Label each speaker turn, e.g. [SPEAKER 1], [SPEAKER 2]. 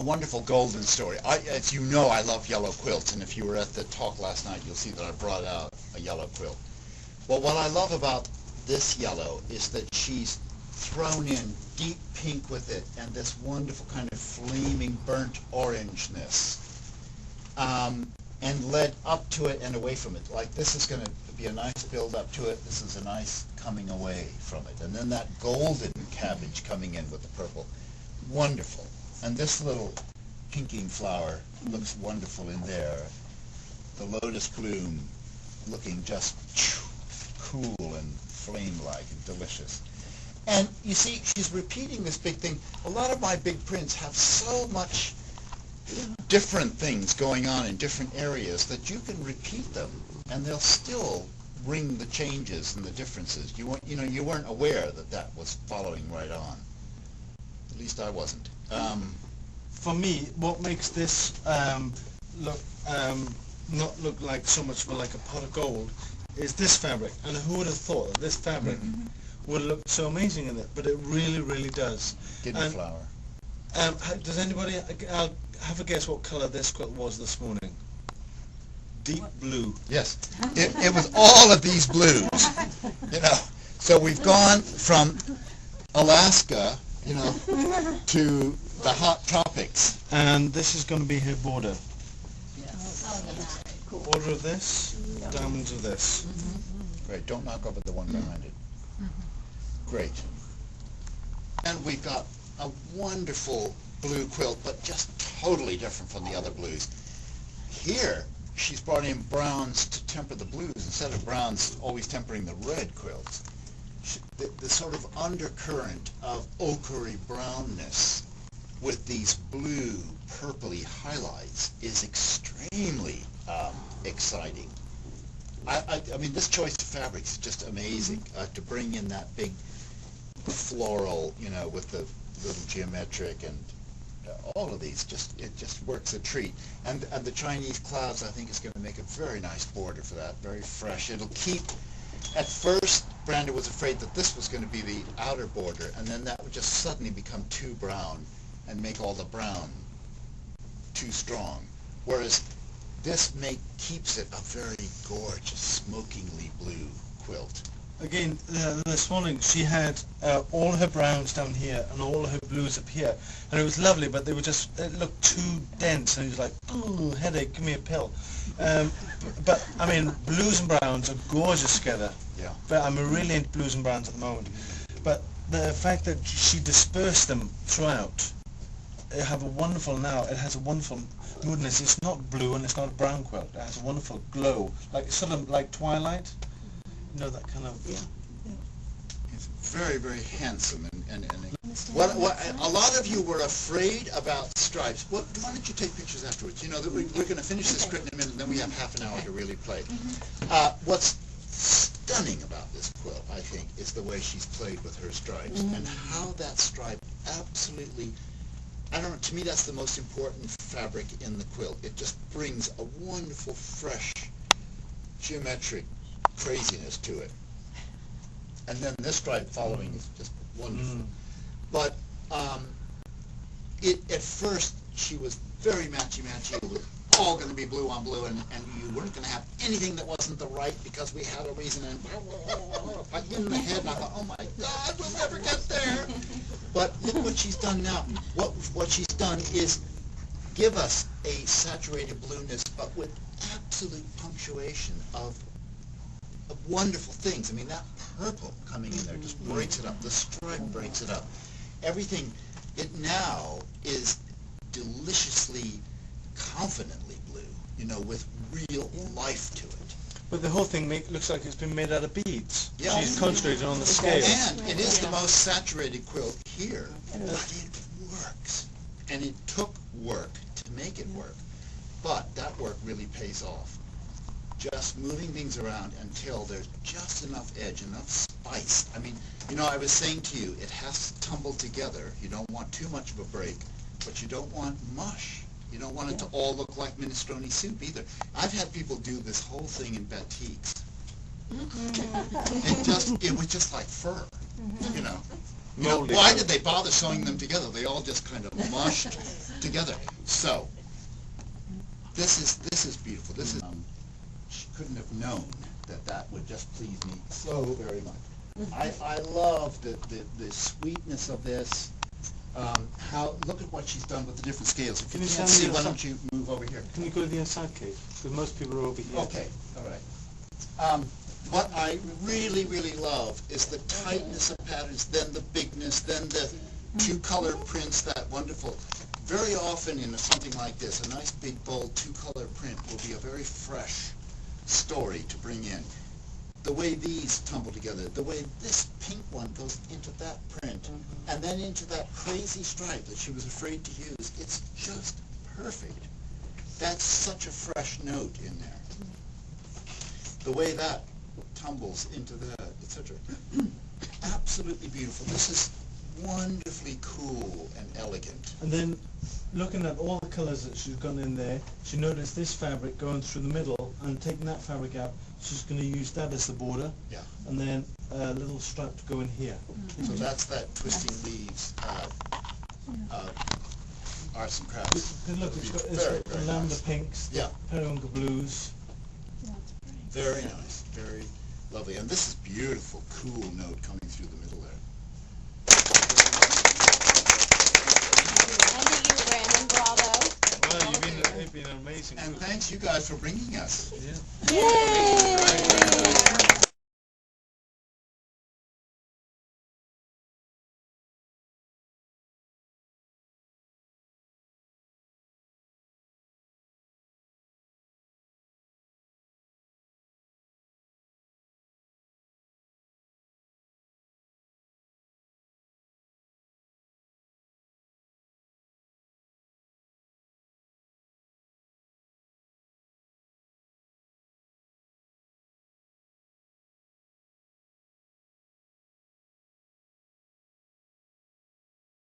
[SPEAKER 1] a wonderful golden story. As you know, I love yellow quilts, and if you were at the talk last night, you'll see that I brought out a yellow quilt. Well, what I love about this yellow is that she's thrown in deep pink with it and this wonderful kind of flaming burnt orangeness, and led up to it and away from it. Like this is going to be a nice build up to it. This is a nice coming away from it. And then that golden cabbage coming in with the purple. Wonderful. And this little pinking flower looks wonderful in there. The lotus bloom looking just cool and flame-like and delicious. And you see, she's repeating this big thing. A lot of my big prints have so much different things going on in different areas that you can repeat them and they'll still bring the changes and the differences. You weren't aware that that was following right on. At least I wasn't.
[SPEAKER 2] For me, what makes this not look like so much more like a pot of gold is this fabric. And who would have thought that this fabric would look so amazing in it? But it really, really does.
[SPEAKER 1] Guinea flower.
[SPEAKER 2] Does anybody have a guess what colour this quilt was this morning? Deep blue.
[SPEAKER 1] Yes, it was all of these blues, you know. So we've gone from Alaska, you know, to the hot tropics.
[SPEAKER 2] And this is going to be her border. Border of this, diamonds of this.
[SPEAKER 1] Great, don't knock over the one behind it. Great. And we've got a wonderful blue quilt, but just totally different from the other blues. Here, she's brought in browns to temper the blues instead of browns always tempering the red quilts. The sort of undercurrent of ochre brownness with these blue purpley highlights is extremely exciting. I mean, this choice of fabrics is just amazing, to bring in that big floral, you know, with the little geometric and all of these. It just works a treat. And the Chinese clouds, I think, is going to make a very nice border for that, very fresh. It'll keep. At first, Branda was afraid that this was going to be the outer border, and then that would just suddenly become too brown and make all the brown too strong. Whereas this keeps it a very gorgeous, smokingly blue quilt.
[SPEAKER 2] Again, this morning she had all her browns down here and all her blues up here, and it was lovely, but they were just, it looked too dense, and it was like, ooh, headache, give me a pill. But I mean, blues and browns are gorgeous together.
[SPEAKER 1] Yeah.
[SPEAKER 2] But I'm really into blues and browns at the moment. But the fact that she dispersed them throughout, it have a wonderful it has a wonderful moodiness. It's not blue and it's not a brown quilt. It has a wonderful glow, like sort of like twilight. You know, that kind of.
[SPEAKER 1] Yeah. It's very, very handsome and what a lot of you were afraid about stripes. Why don't you take pictures afterwards? You know, we're going to finish this script in a minute, and then we have half an hour to really play. What's stunning about this quilt, I think, is the way she's played with her stripes and how that stripe absolutely. I don't know, to me that's the most important fabric in the quilt. It just brings a wonderful, fresh, geometric craziness to it. And then this stripe following is just wonderful. But at first she was very matchy-matchy. It was all going to be blue on blue, and you weren't going to have anything that wasn't the right because we had a reason. And in the head, and I thought, oh my God, we'll never get there. But look what she's done now. What she's done is give us a saturated blueness, but with absolute punctuation of wonderful things. I mean, that purple coming in there just breaks it up. The stripe breaks it up. Everything, it now is deliciously, confidently blue, you know, with real life to it.
[SPEAKER 2] But the whole thing looks like it's been made out of beads.
[SPEAKER 1] Yeah.
[SPEAKER 2] She's concentrated on the scale.
[SPEAKER 1] And it is the most saturated quilt here, but it works. And it took work to make it work. But that work really pays off. Just moving things around until there's just enough edge, enough spice. I mean, you know, I was saying to you, it has to tumble together. You don't want too much of a break, but you don't want mush. You don't want it to all look like minestrone soup either. I've had people do this whole thing in batiks. It was just like fur, you know. Why did they bother sewing them together? They all just kind of mushed together. So, this is beautiful. This is, she couldn't have known that would just please me so very much. I love the sweetness of this. Look at what she's done with the different scales. If you can't see, why don't you move over here?
[SPEAKER 2] Can you go to the inside, Kate? Because most people are over here.
[SPEAKER 1] Okay, all right. What I really, really love is the tightness of patterns, then the bigness, then the two-color prints, that wonderful. Very often in something like this, a nice big bold two-color print will be a very fresh story to bring in. The way these tumble together, the way this pink one goes into that print, and then into that crazy stripe that she was afraid to use, it's just perfect. That's such a fresh note in there. The way that tumbles into that, etc. Absolutely beautiful. This is wonderfully cool and elegant.
[SPEAKER 2] And then, looking at all the colours that she's got in there, she noticed this fabric going through the middle, and taking that fabric out, she's going to use that as the border.
[SPEAKER 1] Yeah.
[SPEAKER 2] And then a little stripe to go in here.
[SPEAKER 1] So that's that twisting leaves arts and crafts.
[SPEAKER 2] Because look, it's got
[SPEAKER 1] Very, very
[SPEAKER 2] lavender
[SPEAKER 1] nice.
[SPEAKER 2] pinks,
[SPEAKER 1] Yeah.
[SPEAKER 2] periwinkle blues.
[SPEAKER 1] Very nice. Very lovely. And this is beautiful, cool note coming through the middle there.
[SPEAKER 3] And to you, Brandon, bravo.
[SPEAKER 2] Well, you've been an amazing.
[SPEAKER 1] And thanks you guys for bringing us.
[SPEAKER 2] Yeah.
[SPEAKER 3] Yay!